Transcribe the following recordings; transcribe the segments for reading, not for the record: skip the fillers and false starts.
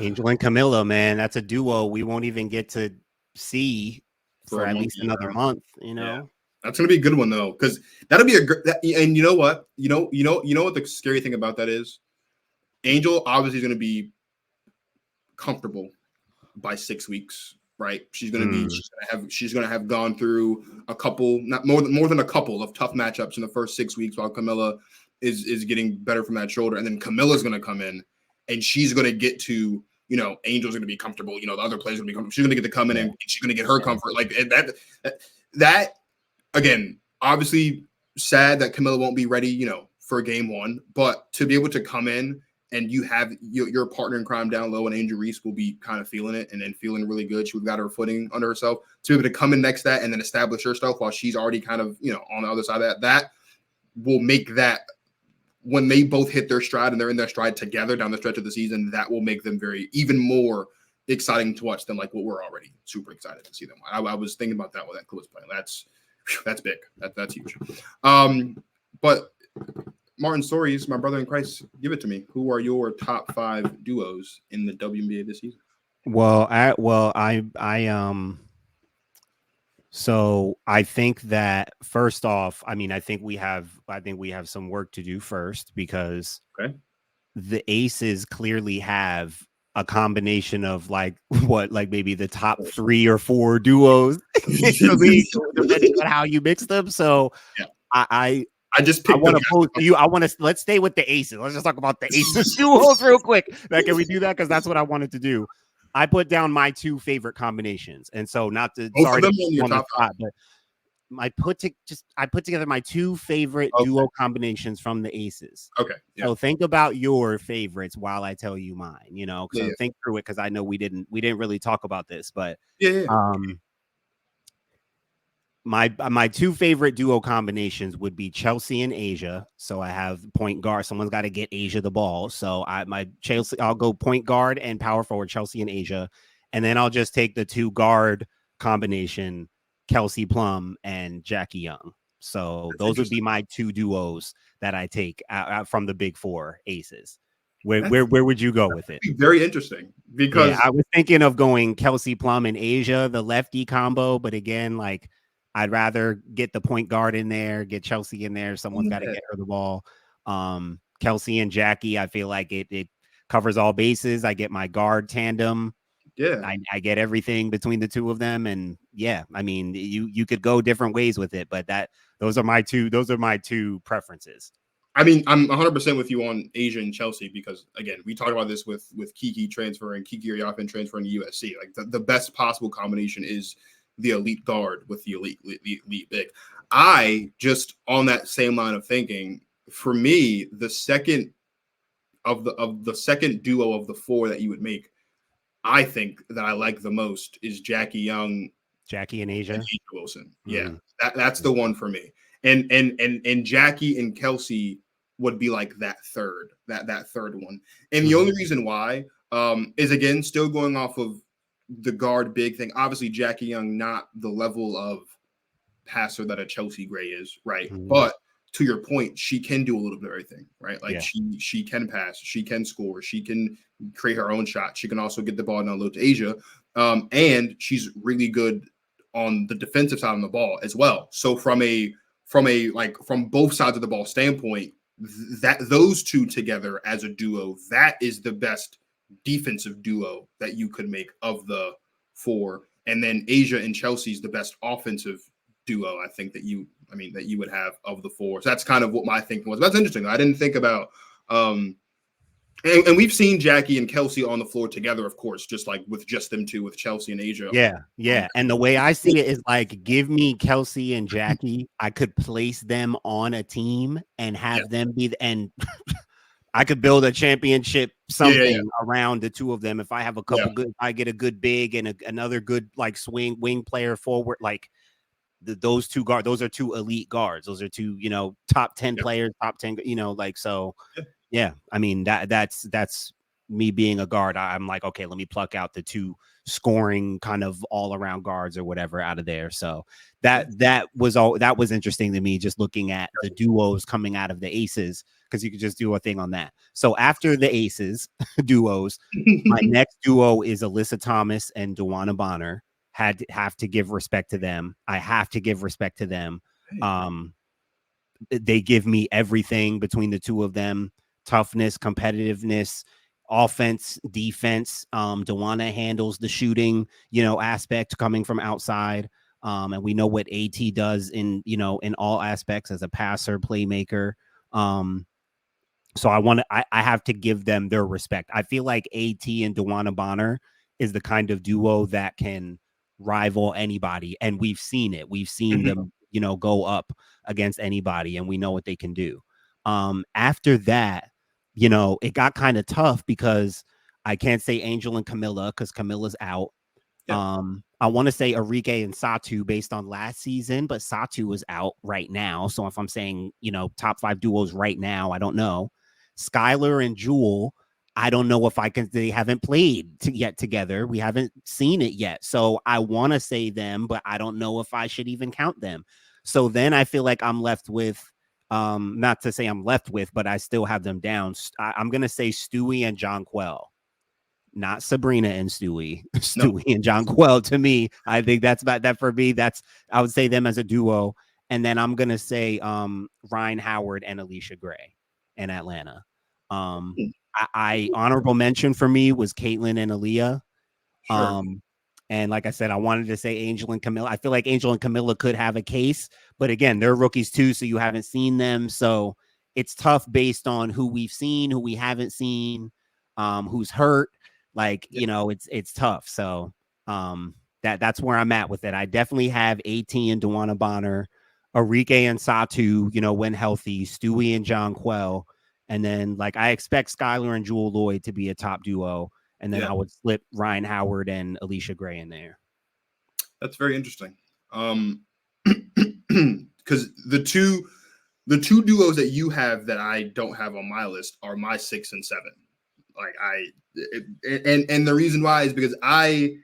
Angel and Camilla, man, that's a duo we won't even get to see for at least another month. Yeah. That's gonna be a good one though, because that'll be and you know what? You know what the scary thing about that is? Angel obviously is gonna be comfortable by 6 weeks, right? She's gonna have gone through a couple, not more than a couple of tough matchups in the first 6 weeks, while Camilla is getting better from that shoulder, and then Camilla's gonna come in, and she's gonna get to. Angel's gonna be comfortable. The other players gonna be comfortable. She's gonna get to come in and she's gonna get her comfort. Like that. Again, obviously sad that Camilla won't be ready, for game one, but to be able to come in and you have your partner in crime down low, and Angel Reese will be kind of feeling it and then feeling really good. She got her footing under herself to be able to come in next to that and then establish herself while she's already kind of, on the other side of that will make that when they both hit their stride and they're in their stride together down the stretch of the season, that will make them even more exciting to watch than like what we're already super excited to see them. I was thinking about that when that clip was playing. That's big. That's huge. But Martin Stories, my brother in Christ, give it to me. Who are your top 5 duos in the WNBA this season? So I think that first off, I think we have some work to do first, because the Aces clearly have a combination of maybe the top 3 or 4 duos depending on how you mix them. So I want to pose to you. Let's stay with the Aces. Let's just talk about the Aces duos real quick. Can we do that? Because that's what I wanted to do. I put down my 2 favorite combinations, and so not to sorry to on the spot, but I put together my 2 favorite duo combinations from the Aces. Okay. Yeah. So think about your favorites while I tell you mine. Think through it, because I know we didn't really talk about this, but my 2 favorite duo combinations would be Chelsea and Asia. So I have point guard. Someone's got to get Asia the ball. So I'll go point guard and power forward, Chelsea and Asia. And then I'll just take the 2 guard combination, Kelsey Plum and Jackie Young. So those would be my 2 duos that I take out from the big 4 Aces. Where would you go with it? Very interesting, because I was thinking of going Kelsey Plum and Asia, the lefty combo. But again, I'd rather get the point guard in there, get Chelsea in there. Someone's got to get her the ball. Kelsey and Jackie, I feel like it covers all bases. I get my guard tandem. Yeah, I get everything between the 2 of them, and you could go different ways with it, but those are my 2 preferences. I'm 100% with you on Asia and Chelsea, because again, we talked about this with Kiki transferring, Kiki Ariapin transferring to USC. Like the best possible combination is the elite guard with the elite big. I just on that same line of thinking, for me, the second duo of the 4 that you would make, I think that I like the most is Jackie Young, Jackie and Asia Wilson. Yeah, that's the one for me. And Jackie and Kelsey would be like that third one. And the only reason why is, again, still going off of the guard big thing. Obviously, Jackie Young, not the level of passer that a Chelsea Gray is, right? But to your point, she can do a little bit of everything, right? She can pass, she can score, she can create her own shot. She can also get the ball down low to Asia. And she's really good on the defensive side of the ball as well. So from both sides of the ball standpoint, that those 2 together as a duo, that is the best defensive duo that you could make of the 4. And then Asia and Chelsea's the best offensive duo, I think, that you would have of the 4. So that's kind of what my thinking was. That's interesting. I didn't think about and we've seen Jackie and Kelsey on the floor together, of course, just like with just them 2, with Chelsea and Asia. Yeah. And the way I see it is give me Kelsey and Jackie. I could place them on a team and have them be and I could build a championship around the 2 of them. If I have a couple good, I get a good big and another good swing wing player forward, those 2 guards. Those are 2 elite guards. Those are 2 top 10 players, top 10. So. Yeah, that's me being a guard. I'm like, okay, let me pluck out the 2 scoring kind of all around guards or whatever out of there. So that was interesting to me, just looking at the duos coming out of the Aces, because you could just do a thing on that. So after the aces duos, my next duo is Alyssa Thomas and Dewana Bonner. Have to give respect to them. I have to give respect to them. They give me everything between the two of them: toughness, competitiveness, offense, defense. Dewana handles the shooting, aspect coming from outside. And we know what AT does in all aspects as a passer, playmaker. So I have to give them their respect. I feel like AT and Dewana Bonner is the kind of duo that can rival anybody. And we've seen it. We've seen them, go up against anybody, and we know what they can do. After that, it got kind of tough because I can't say Angel and Camilla because Camilla's out. Yep. I want to say Arike and Satu based on last season, but Satu is out right now. So if I'm saying, top 5 duos right now, I don't know. Skylar and Jewel, I don't know if they haven't played yet together. We haven't seen it yet. So I want to say them, but I don't know if I should even count them. So then I feel like I'm left with, not to say I'm left with, but I still have them down. I'm going to say Stewie and John Quell. Not Sabrina and Stewie. Stewie and John Quell. To me, I think that's about that for me. I would say them as a duo. And then I'm gonna say Ryan Howard and Alicia Gray in Atlanta. I honorable mention for me was Caitlin and Aaliyah. Sure. And like I said, I wanted to say Angel and Camilla. I feel like Angel and Camilla could have a case, but again, they're rookies too, so you haven't seen them. So it's tough based on who we've seen, who we haven't seen, who's hurt. Like, it's tough. So that's where I'm at with it. I definitely have AT and Dewana Bonner, Arike and Satu, when healthy, Stewie and John Quell. And then I expect Skylar and Jewel Lloyd to be a top duo. And then I would slip Ryan Howard and Alicia Gray in there. That's very interesting. Because the two duos that you have that I don't have on my list are my 6 and 7. And the reason why is because I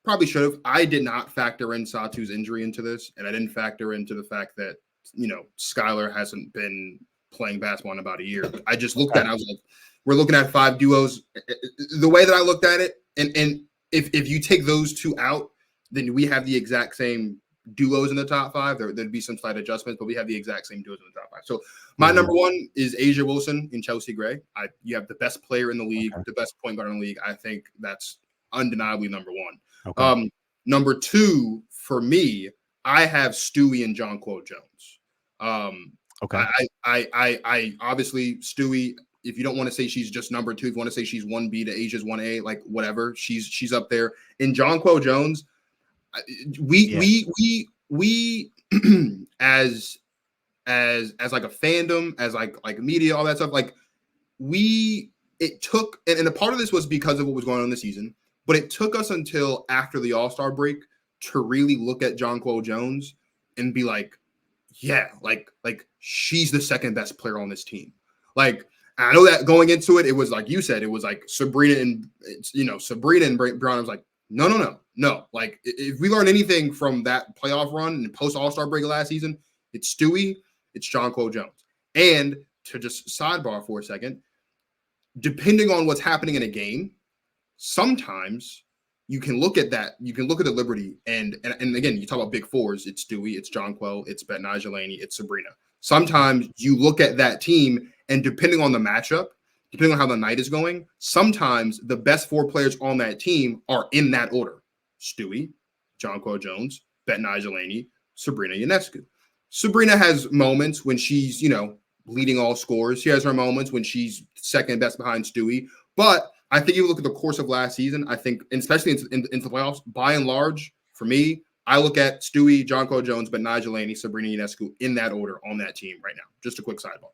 probably should have. I did not factor in Satu's injury into this, and I didn't factor into the fact that Skylar hasn't been playing basketball in about a year. I just looked at it, I was like, we're looking at 5 duos. The way that I looked at it, and if you take those 2 out, then we have the exact same duos in the top 5. There'd be some slight adjustments, but we have the exact same duos in the top 5. So my number 1 is Asia Wilson and Chelsea Gray. You have the best player in the league, the best point guard in the league. I think that's undeniably number 1. Okay. Number 2 for me, I have Stewie and John Quo Jones. Okay. I obviously Stewie. If you don't want to say she's just number 2, if you want to say she's 1B to Asia's 1A, like whatever, she's up there. And John Quo Jones, we as like a fandom, as like media, all that stuff, it took, and a part of this was because of what was going on in the season, but it took us until after the All-Star break to really look at John Quo Jones and be like, yeah, like she's the second best player on this team. Like, I know that going into it, it was like you said, it was like Sabrina and Brown. I was like, no. Like, if we learn anything from that playoff run and post All-Star break last season, it's Stewie, it's John Quo Jones. And to just sidebar for a second, depending on what's happening in a game, sometimes you can look at that. You can look at the Liberty, and again, you talk about big fours. It's Stewie, it's John Quell, it's Betnijah Laney, it's Sabrina. Sometimes you look at that team, and depending on the matchup, depending on how the night is going, sometimes the best 4 players on that team are in that order: Stewie, John Quell Jones, Betnijah Laney, Sabrina Ionescu. Sabrina has moments when she's, leading all scores. She has her moments when she's second best behind Stewie. But I think you look at the course of last season, I think, and especially into the playoffs, by and large, for me, I look at Stewie, John Quell Jones, Betnijah Laney, Sabrina Ionescu in that order on that team right now. Just a quick sidebar.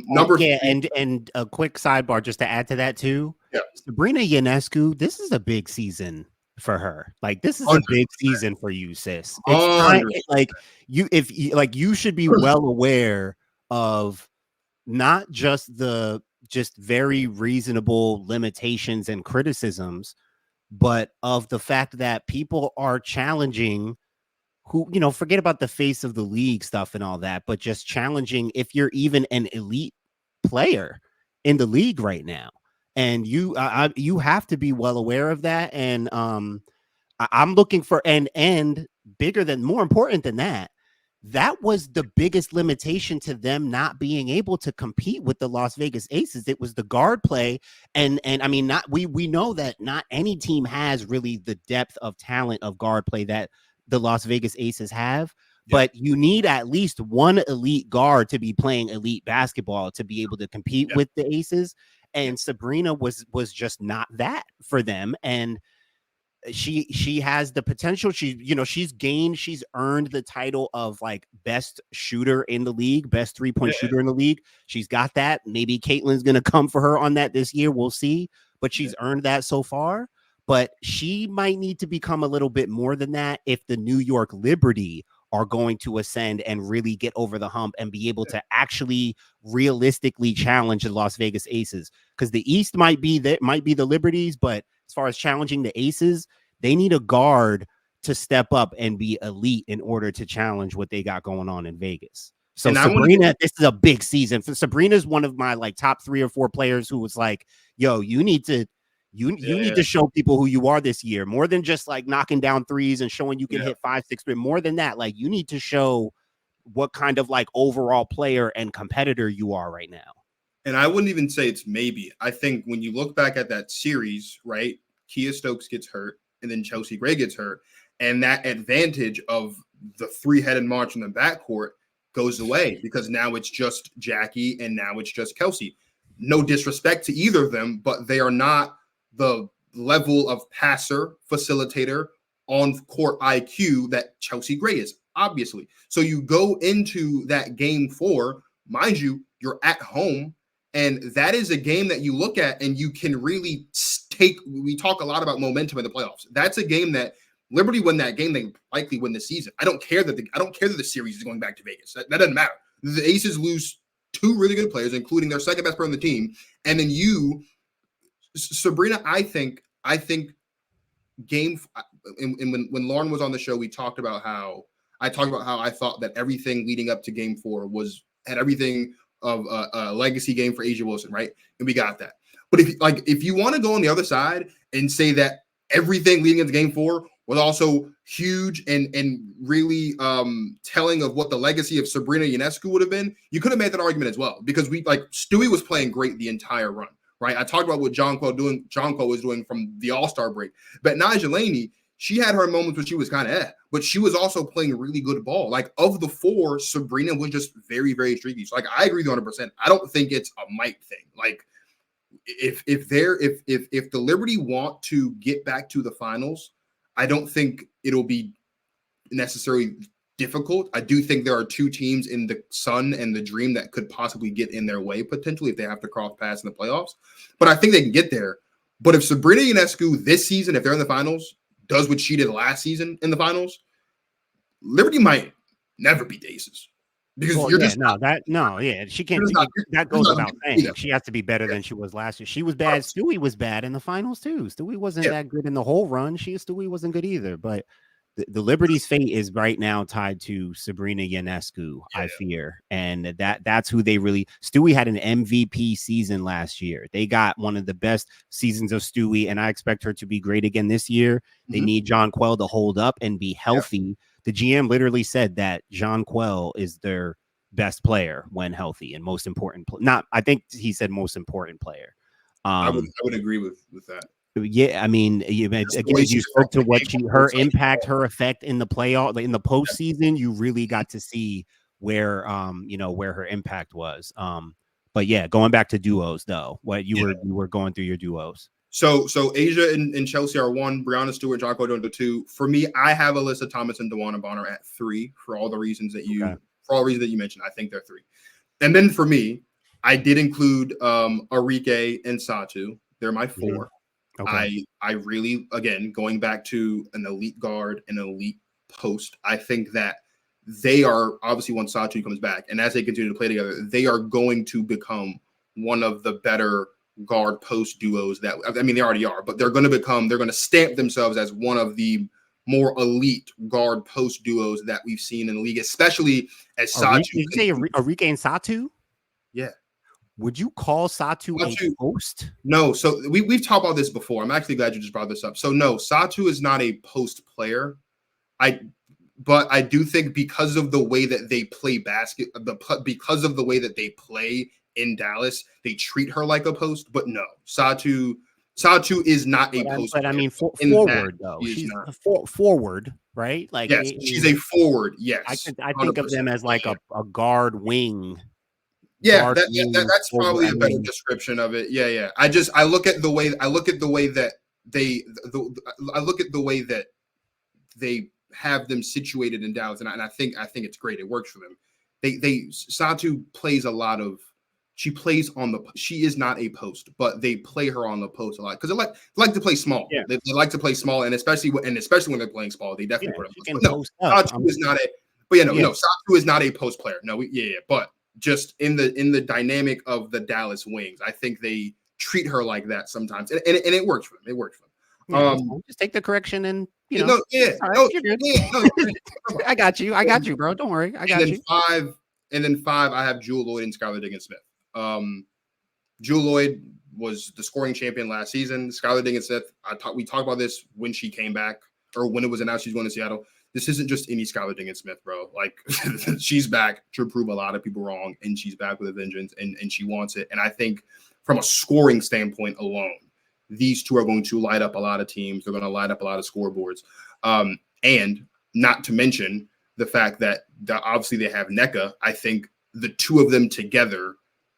Number 3, and a quick sidebar just to add to that too. Yeah. Sabrina Ionescu, this is a big season for her. Like, this is 100%. A big season for you, sis. It's you should be well aware of not just the very reasonable limitations and criticisms, but of the fact that people are challenging who, forget about the face of the league stuff and all that, but just challenging if you're even an elite player in the league right now. And you have to be well aware of that. And I'm looking for and more important than that. That was the biggest limitation to them not being able to compete with the Las Vegas Aces. It was the guard play. And I mean, we know that not any team has really the depth of talent of guard play that the Las Vegas Aces have. But you need at least one elite guard to be playing elite basketball to be able to compete with the Aces. And Sabrina was just not that for them. And she has the potential. She's earned the title of like best shooter in the league, best 3-point shooter in the league. She's got that. Maybe Caitlin's gonna come for her on that this year. We'll see, but she's earned that so far. But she might need to become a little bit more than that if the New York Liberty are going to ascend and really get over the hump and be able to actually realistically challenge the Las Vegas Aces. Because the East might be the Liberties, but as far as challenging the Aces, they need a guard to step up and be elite in order to challenge what they got going on in Vegas. So Sabrina, this is a big season. Sabrina's one of my like top 3 or 4 players who was like, yo, you need to show people who you are this year, more than just like knocking down threes and showing you can hit 5, 6, but more than that, like you need to show what kind of like overall player and competitor you are right now. And I wouldn't even say it's maybe. I think when you look back at that series, right, Kia Stokes gets hurt and then Chelsea Gray gets hurt. And that advantage of the 3-headed march in the backcourt goes away because now it's just Jackie and now it's just Kelsey. No disrespect to either of them, but they are not the level of passer, facilitator, on-court IQ that Chelsea Gray is, obviously. So you go into that game 4, mind you, you're at home. And that is a game that you look at and you can really take. We talk a lot about momentum in the playoffs. That's a game that Liberty win that game, they likely win the season. I don't care that the series is going back to Vegas. That doesn't matter. The Aces lose 2 really good players, including their second best player on the team. And then Sabrina, I think game. And when Lauren was on the show, we talked about how I thought that everything leading up to game 4 had everything of a legacy game for A'ja Wilson, right? And we got that. But if you want to go on the other side and say that everything leading into game 4 was also huge and really telling of what the legacy of Sabrina Ionescu would have been, you could have made that argument as well, because Stewie was playing great the entire run, right? I talked about what Jonquel was doing from the All-Star break, but Nigel Laney, she had her moments where she was kind of but she was also playing really good ball. Like, of the 4, Sabrina was just very, very streaky. So, I agree with 100%. I don't think it's a Mike thing. Like, if the Liberty want to get back to the finals, I don't think it'll be necessarily difficult. I do think there are 2 teams in the Sun and the Dream that could possibly get in their way potentially if they have to cross paths in the playoffs. But I think they can get there. But if Sabrina Ionescu this season, if they're in the finals, does what she did last season in the finals, Liberty might never beat the Aces. Because she can't. That goes without saying. She has to be better than she was last year. She was bad. Stewie was bad in the finals too. Stewie wasn't that good in the whole run. Stewie wasn't good either. But the Liberty's fate is right now tied to Sabrina Ionescu, I fear, and that's who they really. Stewie had an MVP season last year. They got one of the best seasons of Stewie, and I expect her to be great again this year. They need Jonquel to hold up and be healthy. The GM literally said that Jonquel is their best player when healthy and most important. I think he said most important player. I would agree with that. Yeah, I mean, you spoke to her impact, her effect in the playoff, in the postseason. You really got to see where her impact was. But yeah, going back to duos though, what you were going through your duos. So A'ja and Chelsea are 1, Brianna Stewart, Jonquel Jones are 2. For me, I have Alyssa Thomas and DeWanna Bonner at 3 for all the reasons that you mentioned. I think they're 3. And then for me, I did include Arike and Satu. They're my 4. Okay. I really, again, going back to an elite guard, an elite post, I think that they are obviously, once Satu comes back and as they continue to play together, they are going to become one of the better guard post duos that, I mean, they already are, but they're going to stamp themselves as one of the more elite guard post duos that we've seen in the league, especially as Satu. Did you say Arike and Satu? Yeah. Would you call Satu a post? No. So we've talked about this before. I'm actually glad you just brought this up. So no, Satu is not a post player. But I do think because of the way that they play because of the way that they play in Dallas, they treat her like a post. But no, Satu is not a post. But I mean, forward though. She's forward, right? Like, yes, she's a forward. Yes, I think of them as like a guard wing. Yeah, that's probably a better description of it. Yeah. I look at the way that they have them situated in Dallas, and I think it's great. It works for them. Satu plays a lot of. She plays she is not a post, but they play her on the post a lot because they like to play small. Yeah. They like to play small, and especially when they're playing small, they definitely put them. No, Satu is not a. But Satu is not a post player. No, but just in the dynamic of the Dallas Wings, I think they treat her like that sometimes, and it works for them. It works for them. Just take the correction and I got you, bro. Don't worry, I got you. And then 5, I have Jewel Lloyd and Skylar Diggins-Smith. Jewel Lloyd was the scoring champion last season. Skylar Diggins-Smith, we talked about this when she came back, or when it was announced she's going to Seattle. This isn't just any Skylar Diggins-Smith, bro. Like, she's back to prove a lot of people wrong, and she's back with a vengeance, and she wants it. And I think from a scoring standpoint alone, these two are going to light up a lot of teams. They're going to light up a lot of scoreboards. And not to mention the fact that obviously they have NECA. I think the two of them together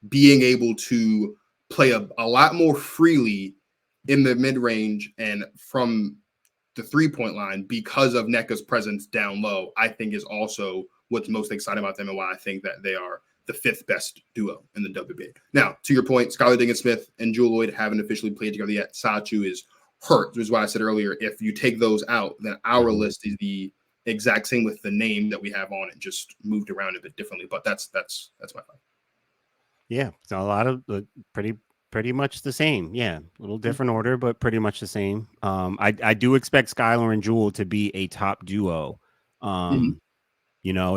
being able to play a lot more freely in the mid-range and from the three-point line because of NECA's presence down low, I think is also what's most exciting about them and why I think that they are the 5th best duo in the WNBA. Now, to your point, Skylar Diggins-Smith and Jewel Lloyd haven't officially played together yet. Satu is hurt. This is why I said earlier, if you take those out, then our list is the exact same with the name that we have on it, just moved around a bit differently. But that's my 5. Yeah, so a lot of pretty much the same. Yeah, a little different order, but pretty much the same. I do expect Skylar and Jewel to be a top duo.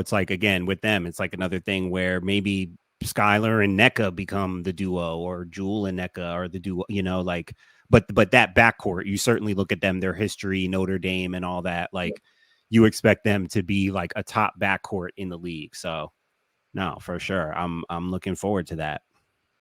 It's like, again, with them, it's like another thing where maybe Skylar and NECA become the duo, or Jewel and NECA are the duo, but that backcourt, you certainly look at them, their history, Notre Dame and all that, like you expect them to be like a top backcourt in the league. So no, for sure. I'm looking forward to that.